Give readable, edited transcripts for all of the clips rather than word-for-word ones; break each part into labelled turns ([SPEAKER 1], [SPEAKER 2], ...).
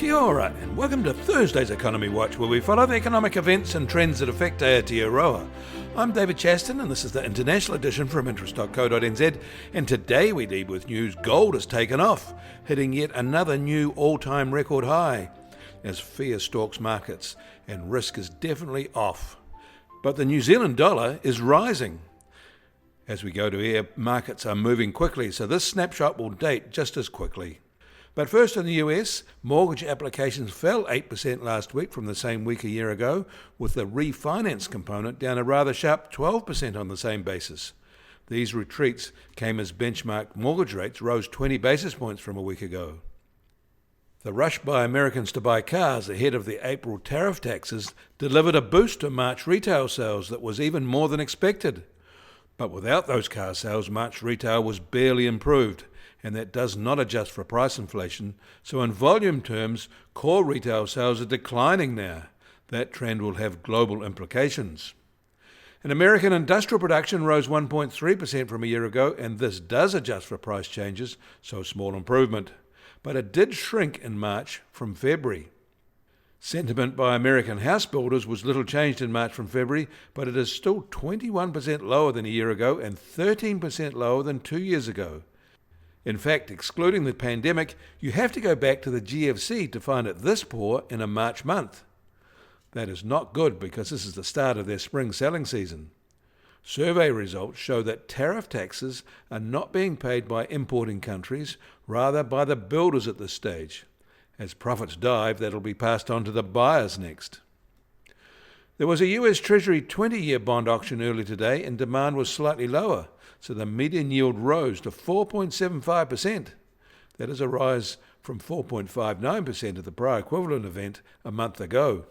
[SPEAKER 1] Kia ora, and welcome to Thursday's Economy Watch, where we follow the economic events and trends that affect Aotearoa. I'm David Chaston, and this is the international edition from interest.co.nz, and today we lead with news gold has taken off, hitting yet another new all-time record high, as fear stalks markets, and risk is definitely off. But the New Zealand dollar is rising. As we go to air, markets are moving quickly, so this snapshot will date just as quickly. But first in the US, mortgage applications fell 8% last week from the same week a year ago, with the refinance component down a rather sharp 12% on the same basis. These retreats came as benchmark mortgage rates rose 20 basis points from a week ago. The rush by Americans to buy cars ahead of the April tariff taxes delivered a boost to March retail sales that was even more than expected. But without those car sales, March retail was barely improved, and that does not adjust for price inflation, so in volume terms, core retail sales are declining now. That trend will have global implications. And American industrial production rose 1.3% from a year ago, and this does adjust for price changes, so a small improvement. But it did shrink in March from February. Sentiment by American house builders was little changed in March from February, but it is still 21% lower than a year ago and 13% lower than 2 years ago. In fact, excluding the pandemic, you have to go back to the GFC to find it this poor in a March month. That is not good because this is the start of their spring selling season. Survey results show that tariff taxes are not being paid by importing countries, rather by the builders at this stage. As profits dive, that'll be passed on to the buyers next. There was a US Treasury 20-year bond auction early today and demand was slightly lower, so the median yield rose to 4.75%. That is a rise from 4.59% at the prior equivalent event a month ago.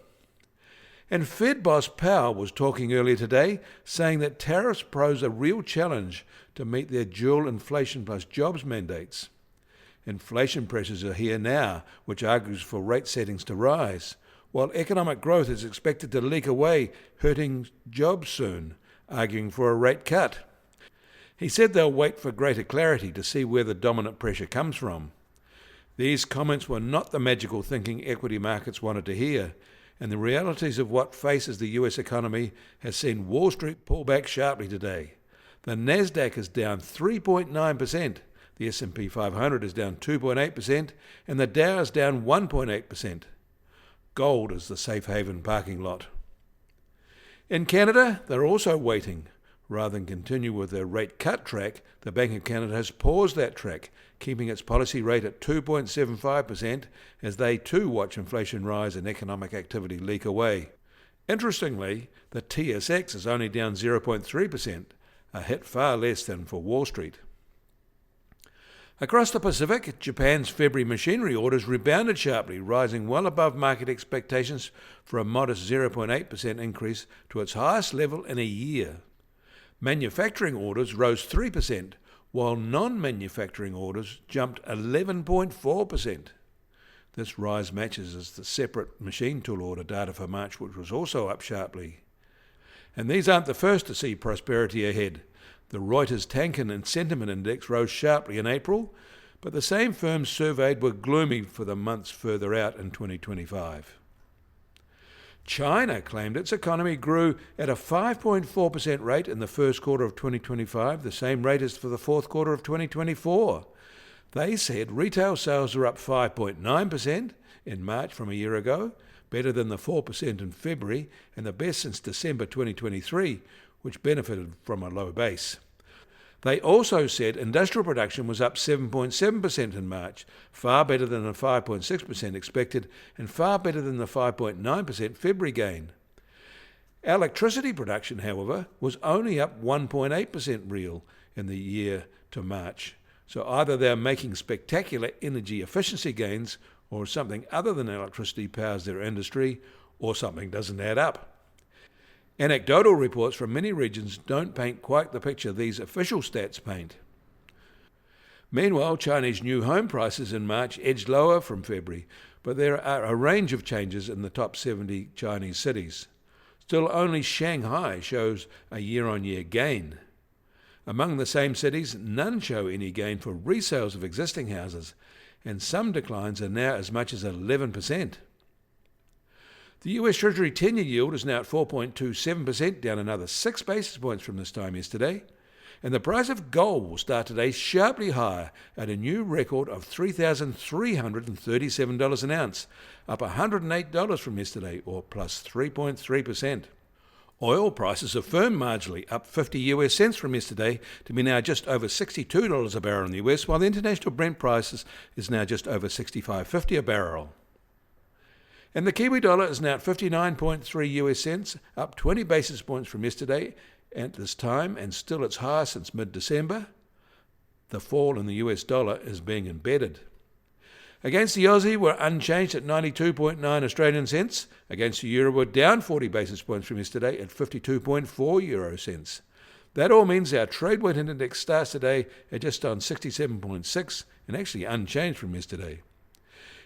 [SPEAKER 1] And Fed boss Powell was talking earlier today, saying that tariffs pose a real challenge to meet their dual inflation plus jobs mandates. Inflation pressures are here now, which argues for rate settings to rise, while economic growth is expected to leak away, hurting jobs soon, arguing for a rate cut. He said they'll wait for greater clarity to see where the dominant pressure comes from. These comments were not the magical thinking equity markets wanted to hear, and the realities of what faces the US economy has seen Wall Street pull back sharply today. The Nasdaq is down 3.9%, the S&P 500 is down 2.8%, and the Dow is down 1.8%. Gold is the safe haven parking lot. In Canada, they're also waiting. Rather than continue with their rate cut track, the Bank of Canada has paused that track, keeping its policy rate at 2.75% as they too watch inflation rise and economic activity leak away. Interestingly, the TSX is only down 0.3%, a hit far less than for Wall Street. Across the Pacific, Japan's February machinery orders rebounded sharply, rising well above market expectations for a modest 0.8% increase to its highest level in a year. Manufacturing orders rose 3%, while non-manufacturing orders jumped 11.4%. This rise matches the separate machine tool order data for March, which was also up sharply. And these aren't the first to see prosperity ahead. The Reuters Tankan and Sentiment Index rose sharply in April, but the same firms surveyed were gloomy for the months further out in 2025. China claimed its economy grew at a 5.4% rate in the first quarter of 2025, the same rate as for the fourth quarter of 2024. They said retail sales are up 5.9% in March from a year ago, better than the 4% in February and the best since December 2023, which benefited from a low base. They also said industrial production was up 7.7% in March, far better than the 5.6% expected and far better than the 5.9% February gain. Electricity production, however, was only up 1.8% real in the year to March. So either they're making spectacular energy efficiency gains or something other than electricity powers their industry, or something doesn't add up. Anecdotal reports from many regions don't paint quite the picture these official stats paint. Meanwhile, Chinese new home prices in March edged lower from February, but there are a range of changes in the top 70 Chinese cities. Still, only Shanghai shows a year-on-year gain. Among the same cities, none show any gain for resales of existing houses, and some declines are now as much as 11%. The US Treasury 10-year yield is now at 4.27%, down another 6 basis points from this time yesterday. And the price of gold will start today sharply higher at a new record of $3,337 an ounce, up $108 from yesterday, or plus 3.3%. Oil prices have firmed marginally, up 50 US cents from yesterday to be now just over $62 a barrel in the US, while the international Brent price is now just over $65.50 a barrel. And the Kiwi dollar is now at 59.3 US cents, up 20 basis points from yesterday at this time, and still its highest since mid-December. The fall in the US dollar is being embedded. Against the Aussie, we're unchanged at 92.9 Australian cents. Against the euro, we're down 40 basis points from yesterday at 52.4 euro cents. That all means our trade weight index starts today at just on 67.6 and actually unchanged from yesterday.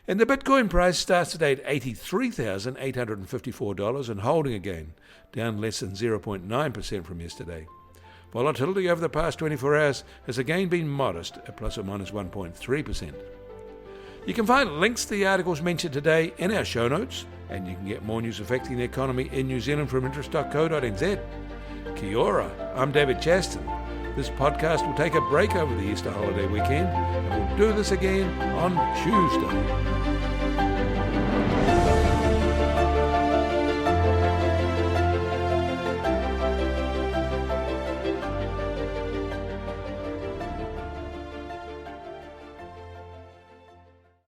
[SPEAKER 1] And the Bitcoin price starts today at $83,854 and holding again, down less than 0.9% from yesterday. Volatility over the past 24 hours has again been modest at plus or minus 1.3%. You can find links to the articles mentioned today in our show notes, and you can get more news affecting the economy in New Zealand from interest.co.nz. Kia ora, I'm David Chaston. This podcast will take a break over the Easter holiday weekend, and we'll do this again on Tuesday.